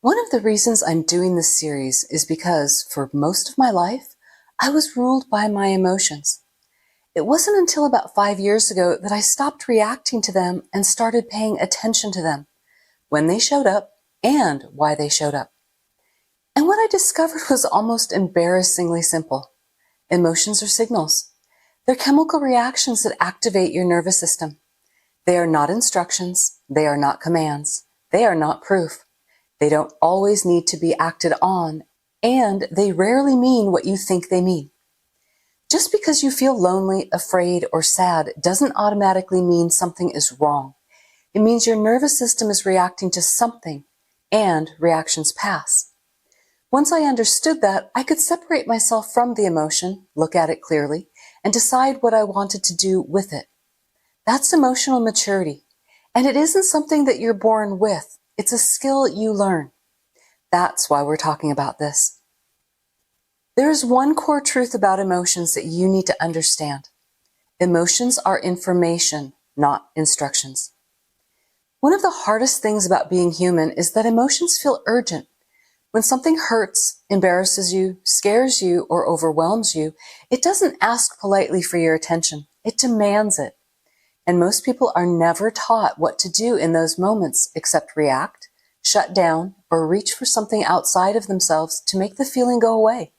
One of the reasons I'm doing this series is because, for most of my life, I was ruled by my emotions. It wasn't until about 5 years ago that I stopped reacting to them and started paying attention to them, when they showed up and why they showed up. And what I discovered was almost embarrassingly simple. Emotions are signals. They're chemical reactions that activate your nervous system. They are not instructions. They are not commands. They are not proof. They don't always need to be acted on, and they rarely mean what you think they mean. Just because you feel lonely, afraid, or sad doesn't automatically mean something is wrong. It means your nervous system is reacting to something, and reactions pass. Once I understood that, I could separate myself from the emotion, look at it clearly, and decide what I wanted to do with it. That's emotional maturity, and it isn't something that you're born with. It's a skill you learn. That's why we're talking about this. There is one core truth about emotions that you need to understand. Emotions are information, not instructions. One of the hardest things about being human is that emotions feel urgent. When something hurts, embarrasses you, scares you, or overwhelms you, it doesn't ask politely for your attention. It demands it. And most people are never taught what to do in those moments except react, shut down, or reach for something outside of themselves to make the feeling go away.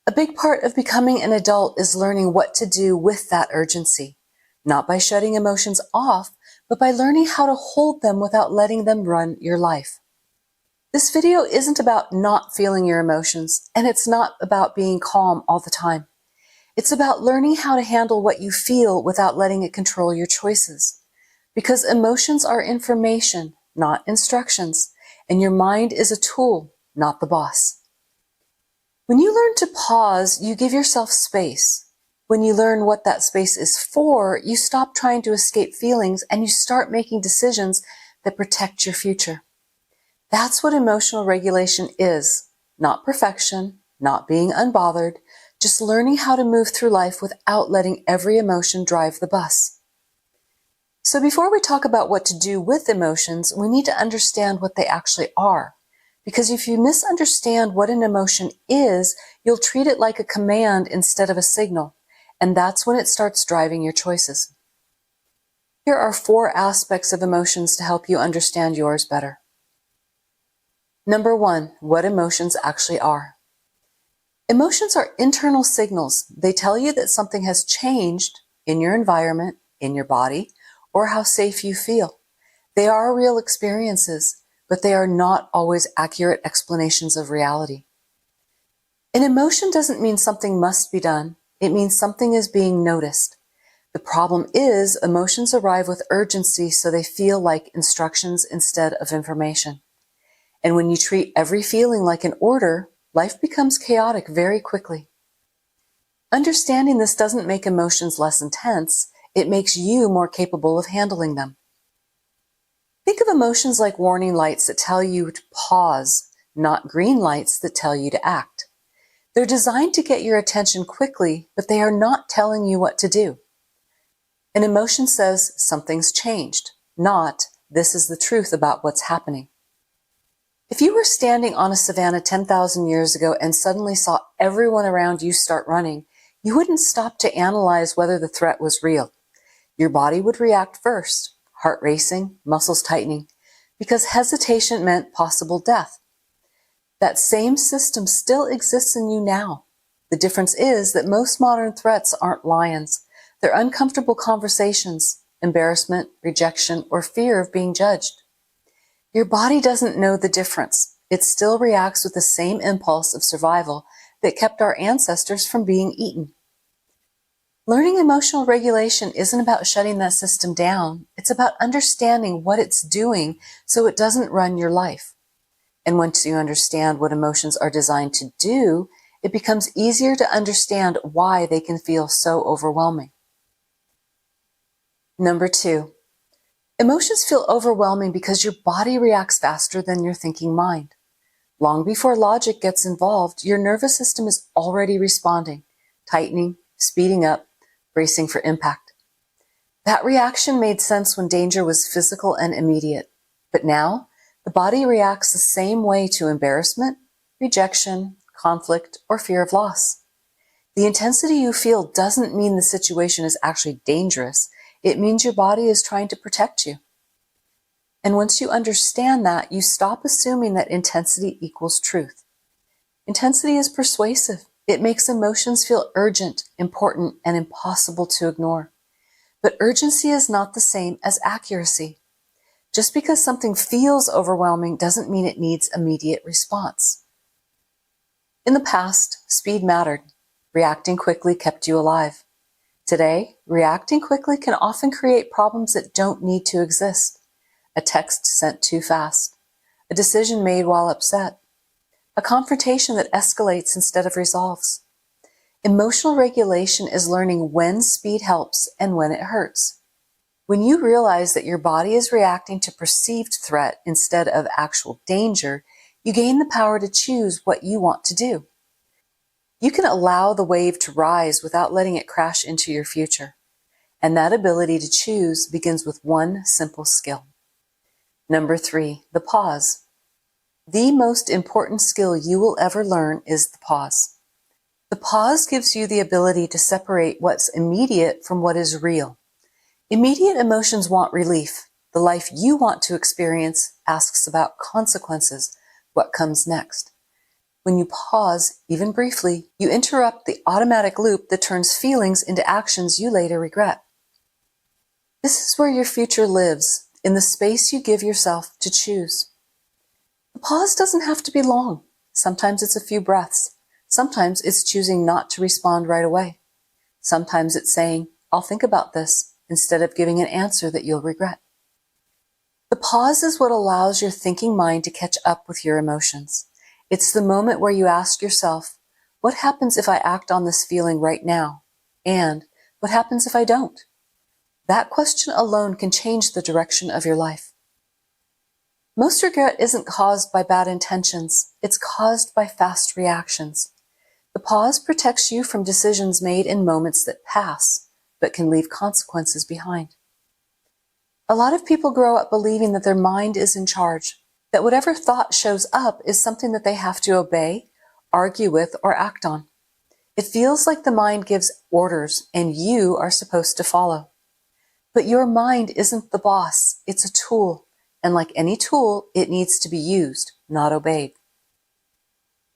A big part of becoming an adult is learning what to do with that urgency, not by shutting emotions off, but by learning how to hold them without letting them run your life. This video isn't about not feeling your emotions, and it's not about being calm all the time. It's about learning how to handle what you feel without letting it control your choices. Because emotions are information, not instructions, and your mind is a tool, not the boss. When you learn to pause, you give yourself space. When you learn what that space is for, you stop trying to escape feelings and you start making decisions that protect your future. That's what emotional regulation is. Not perfection, not being unbothered, just learning how to move through life without letting every emotion drive the bus. So before we talk about what to do with emotions, we need to understand what they actually are. Because if you misunderstand what an emotion is, you'll treat it like a command instead of a signal, and that's when it starts driving your choices. Here are 4 aspects of emotions to help you understand yours better. Number 1, what emotions actually are. Emotions are internal signals. They tell you that something has changed in your environment, in your body, or how safe you feel. They are real experiences, but they are not always accurate explanations of reality. An emotion doesn't mean something must be done. It means something is being noticed. The problem is emotions arrive with urgency, so they feel like instructions instead of information. And when you treat every feeling like an order, life becomes chaotic very quickly. Understanding this doesn't make emotions less intense. It makes you more capable of handling them. Think of emotions like warning lights that tell you to pause, not green lights that tell you to act. They're designed to get your attention quickly, but they are not telling you what to do. An emotion says something's changed, not this is the truth about what's happening. If you were standing on a savanna 10,000 years ago and suddenly saw everyone around you start running, you wouldn't stop to analyze whether the threat was real. Your body would react first, heart racing, muscles tightening, because hesitation meant possible death. That same system still exists in you now. The difference is that most modern threats aren't lions. They're uncomfortable conversations, embarrassment, rejection, or fear of being judged. Your body doesn't know the difference. It still reacts with the same impulse of survival that kept our ancestors from being eaten. Learning emotional regulation isn't about shutting that system down. It's about understanding what it's doing so it doesn't run your life. And once you understand what emotions are designed to do, it becomes easier to understand why they can feel so overwhelming. Number 2. Emotions feel overwhelming because your body reacts faster than your thinking mind. Long before logic gets involved, your nervous system is already responding, tightening, speeding up, bracing for impact. That reaction made sense when danger was physical and immediate. But now, The body reacts the same way to embarrassment, rejection, conflict, or fear of loss. The intensity you feel doesn't mean the situation is actually dangerous. It means your body is trying to protect you. And once you understand that, you stop assuming that intensity equals truth. Intensity is persuasive. It makes emotions feel urgent, important, and impossible to ignore. But urgency is not the same as accuracy. Just because something feels overwhelming doesn't mean it needs immediate response. In the past, speed mattered. Reacting quickly kept you alive. Today, reacting quickly can often create problems that don't need to exist. A text sent too fast, a decision made while upset, a confrontation that escalates instead of resolves. Emotional regulation is learning when speed helps and when it hurts. When you realize that your body is reacting to perceived threat instead of actual danger, you gain the power to choose what you want to do. You can allow the wave to rise without letting it crash into your future. And that ability to choose begins with one simple skill. Number 3, the pause. The most important skill you will ever learn is the pause. The pause gives you the ability to separate what's immediate from what is real. Immediate emotions want relief. The life you want to experience asks about consequences, what comes next. When you pause, even briefly, you interrupt the automatic loop that turns feelings into actions you later regret. This is where your future lives, in the space you give yourself to choose. The pause doesn't have to be long. Sometimes it's a few breaths. Sometimes it's choosing not to respond right away. Sometimes it's saying, I'll think about this, instead of giving an answer that you'll regret. The pause is what allows your thinking mind to catch up with your emotions. It's the moment where you ask yourself, what happens if I act on this feeling right now? And what happens if I don't? That question alone can change the direction of your life. Most regret isn't caused by bad intentions. It's caused by fast reactions. The pause protects you from decisions made in moments that pass, but can leave consequences behind. A lot of people grow up believing that their mind is in charge, that whatever thought shows up is something that they have to obey, argue with, or act on. It feels like the mind gives orders and you are supposed to follow. But your mind isn't the boss, it's a tool, and like any tool, it needs to be used, not obeyed.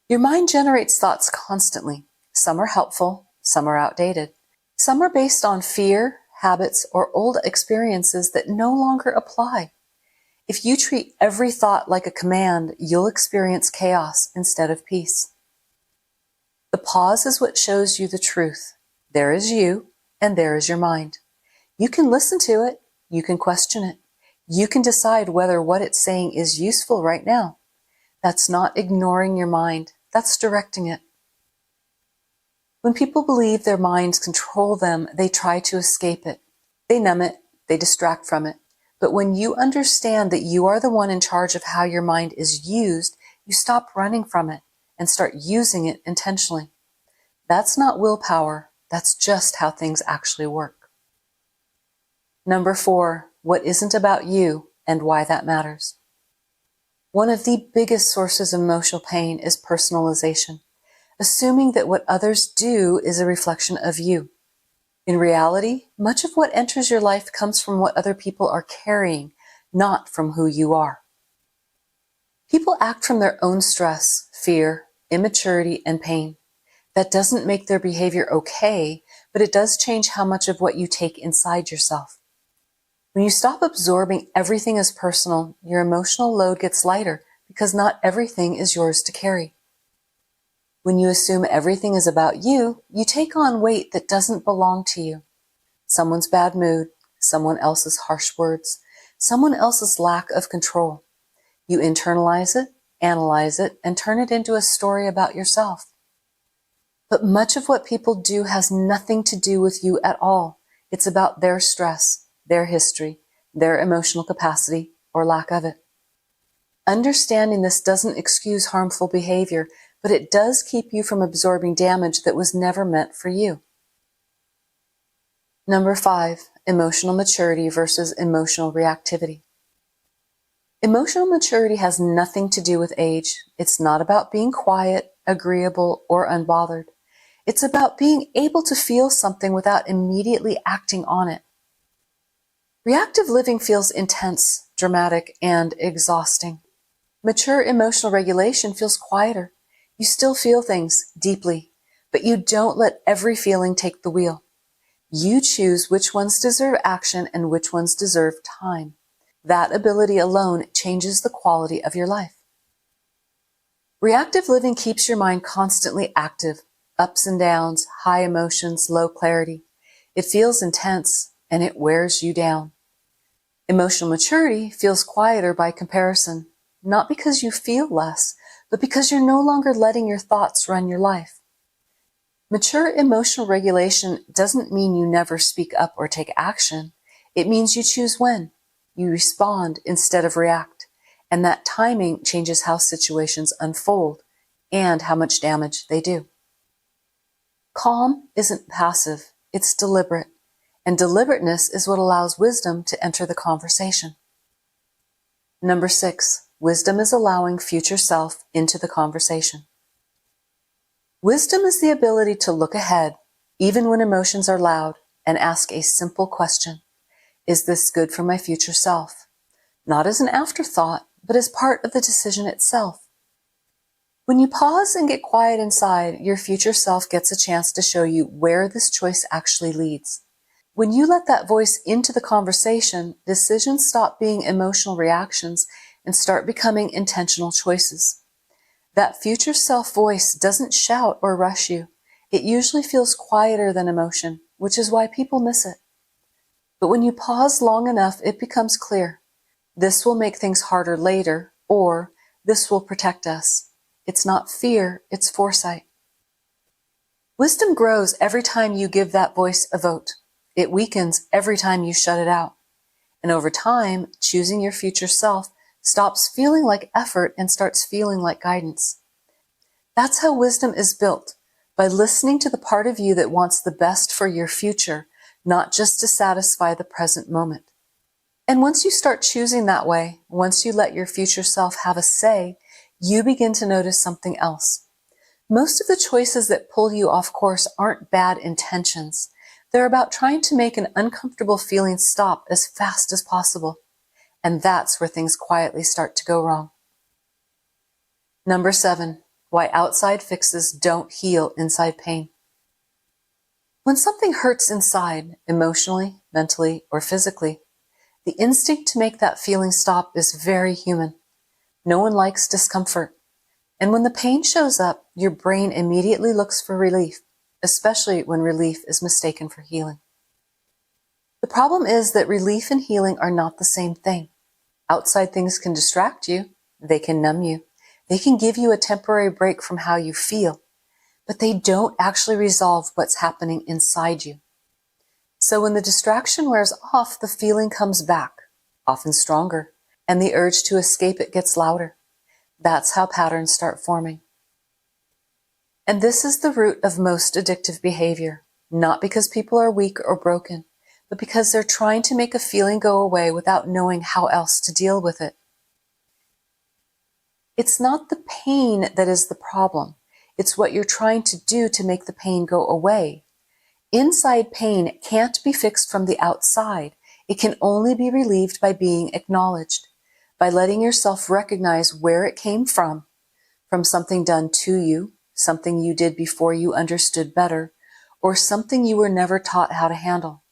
Your mind generates thoughts constantly. Some are helpful, some are outdated. Some are based on fear, habits, or old experiences that no longer apply. If you treat every thought like a command, you'll experience chaos instead of peace. The pause is what shows you the truth. There is you, and there is your mind. You can listen to it. You can question it. You can decide whether what it's saying is useful right now. That's not ignoring your mind. That's directing it. When people believe their minds control them, they try to escape it. They numb it. They distract from it. But when you understand that you are the one in charge of how your mind is used, you stop running from it and start using it intentionally. That's not willpower. That's just how things actually work. Number 4, what isn't about you and why that matters. One of the biggest sources of emotional pain is personalization, assuming that what others do is a reflection of you. In reality, much of what enters your life comes from what other people are carrying, not from who you are. People act from their own stress, fear, immaturity, and pain. That doesn't make their behavior okay, but it does change how much of what you take inside yourself. When you stop absorbing everything as personal, your emotional load gets lighter because not everything is yours to carry. When you assume everything is about you, you take on weight that doesn't belong to you. Someone's bad mood, someone else's harsh words, someone else's lack of control. You internalize it, analyze it, and turn it into a story about yourself. But much of what people do has nothing to do with you at all. It's about their stress, their history, their emotional capacity, or lack of it. Understanding this doesn't excuse harmful behavior, but it does keep you from absorbing damage that was never meant for you. Number 5, emotional maturity versus emotional reactivity. Emotional maturity has nothing to do with age. It's not about being quiet, agreeable, or unbothered. It's about being able to feel something without immediately acting on it. Reactive living feels intense, dramatic, and exhausting. Mature emotional regulation feels quieter. You still feel things deeply, but you don't let every feeling take the wheel. You choose which ones deserve action and which ones deserve time. That ability alone changes the quality of your life. Reactive living keeps your mind constantly active, ups and downs, high emotions, low clarity. It feels intense and it wears you down. Emotional maturity feels quieter by comparison, not because you feel less, but because you're no longer letting your thoughts run your life. Mature emotional regulation doesn't mean you never speak up or take action. It means you choose when. You respond instead of react, and that timing changes how situations unfold and how much damage they do. Calm isn't passive, it's deliberate, and deliberateness is what allows wisdom to enter the conversation. Number 6, wisdom is allowing future self into the conversation. Wisdom is the ability to look ahead, even when emotions are loud, and ask a simple question. Is this good for my future self? Not as an afterthought, but as part of the decision itself. When you pause and get quiet inside, your future self gets a chance to show you where this choice actually leads. When you let that voice into the conversation, decisions stop being emotional reactions and start becoming intentional choices. That future self voice doesn't shout or rush you. It usually feels quieter than emotion, which is why people miss it. But when you pause long enough, it becomes clear. This will make things harder later, or this will protect us. It's not fear, it's foresight. Wisdom grows every time you give that voice a vote. It weakens every time you shut it out. And over time, choosing your future self stops feeling like effort and starts feeling like guidance. That's how wisdom is built, by listening to the part of you that wants the best for your future, not just to satisfy the present moment. And once you start choosing that way, once you let your future self have a say, you begin to notice something else. Most of the choices that pull you off course aren't bad intentions. They're about trying to make an uncomfortable feeling stop as fast as possible. And that's where things quietly start to go wrong. Number 7, why outside fixes don't heal inside pain. When something hurts inside, emotionally, mentally, or physically, the instinct to make that feeling stop is very human. No one likes discomfort. And when the pain shows up, your brain immediately looks for relief, especially when relief is mistaken for healing. The problem is that relief and healing are not the same thing. Outside things can distract you. They can numb you. They can give you a temporary break from how you feel, but they don't actually resolve what's happening inside you. So when the distraction wears off, the feeling comes back, often stronger, and the urge to escape it gets louder. That's how patterns start forming. And this is the root of most addictive behavior, not because people are weak or broken, but because they're trying to make a feeling go away without knowing how else to deal with it. It's not the pain that is the problem. It's what you're trying to do to make the pain go away. Inside pain can't be fixed from the outside. It can only be relieved by being acknowledged, by letting yourself recognize where it came from something done to you, something you did before you understood better, or something you were never taught how to handle.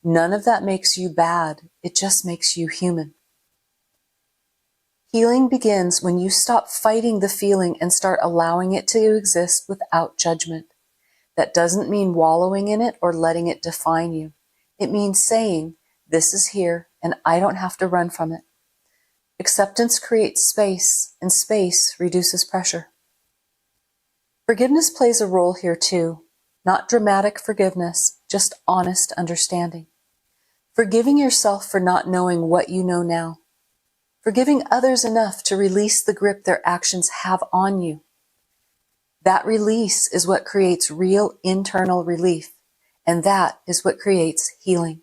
None of that makes you bad. It just makes you human. Healing begins when you stop fighting the feeling and start allowing it to exist without judgment. That doesn't mean wallowing in it or letting it define you. It means saying, this is here and I don't have to run from it. Acceptance creates space, and space reduces pressure. Forgiveness plays a role here too. Not dramatic forgiveness, just honest understanding. Forgiving yourself for not knowing what you know now. Forgiving others enough to release the grip their actions have on you. That release is what creates real internal relief, and that is what creates healing.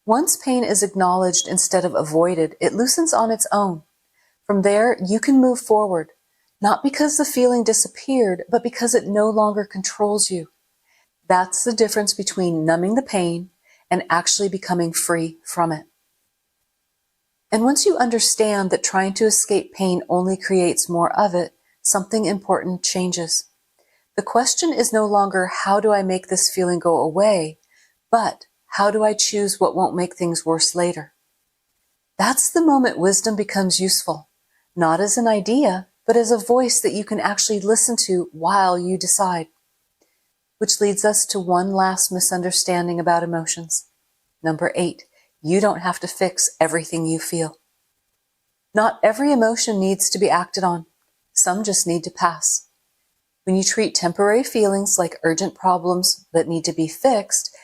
Once pain is acknowledged instead of avoided, it loosens on its own. From there, you can move forward, not because the feeling disappeared, but because it no longer controls you. That's the difference between numbing the pain and actually becoming free from it. And once you understand that trying to escape pain only creates more of it, something important changes. The question is no longer, how do I make this feeling go away, but how do I choose what won't make things worse later? That's the moment wisdom becomes useful, not as an idea, but as a voice that you can actually listen to while you decide. Which leads us to one last misunderstanding about emotions. Number 8, you don't have to fix everything you feel. Not every emotion needs to be acted on. Some just need to pass. When you treat temporary feelings like urgent problems that need to be fixed,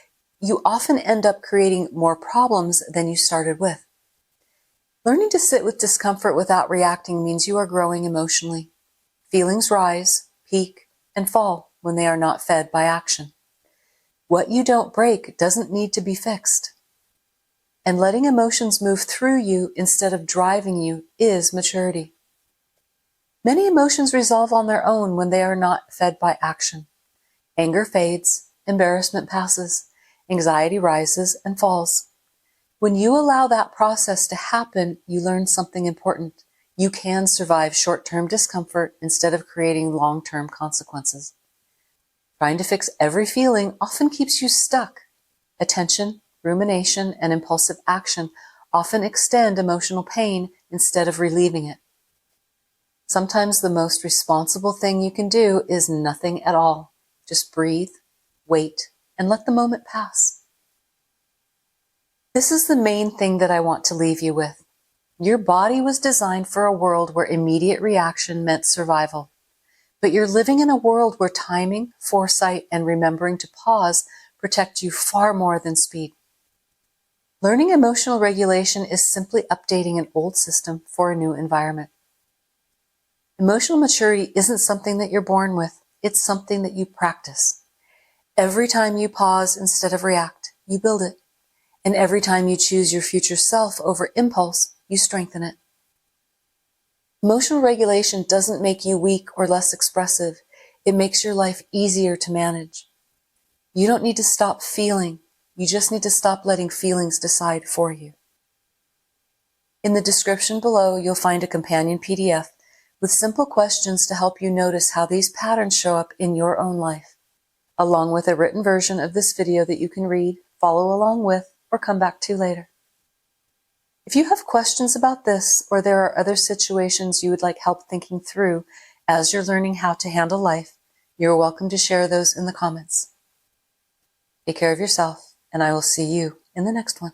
you often end up creating more problems than you started with. Learning to sit with discomfort without reacting means you are growing emotionally. Feelings rise, peak, and fall when they are not fed by action. What you don't break doesn't need to be fixed. And letting emotions move through you instead of driving you is maturity. Many emotions resolve on their own when they are not fed by action. Anger fades, embarrassment passes, anxiety rises and falls. When you allow that process to happen, you learn something important. You can survive short-term discomfort instead of creating long-term consequences. Trying to fix every feeling often keeps you stuck. Attention, rumination, and impulsive action often extend emotional pain instead of relieving it. Sometimes the most responsible thing you can do is nothing at all. Just breathe, wait, and let the moment pass. This is the main thing that I want to leave you with. Your body was designed for a world where immediate reaction meant survival. But you're living in a world where timing, foresight, and remembering to pause protect you far more than speed. Learning emotional regulation is simply updating an old system for a new environment. Emotional maturity isn't something that you're born with. It's something that you practice. Every time you pause instead of react, you build it. And every time you choose your future self over impulse, you strengthen it. Emotional regulation doesn't make you weak or less expressive. It makes your life easier to manage. You don't need to stop feeling. You just need to stop letting feelings decide for you. In the description below, you'll find a companion PDF with simple questions to help you notice how these patterns show up in your own life, along with a written version of this video that you can read, follow along with, or come back to later. If you have questions about this, or there are other situations you would like help thinking through as you're learning how to handle life, you're welcome to share those in the comments. Take care of yourself, and I will see you in the next one.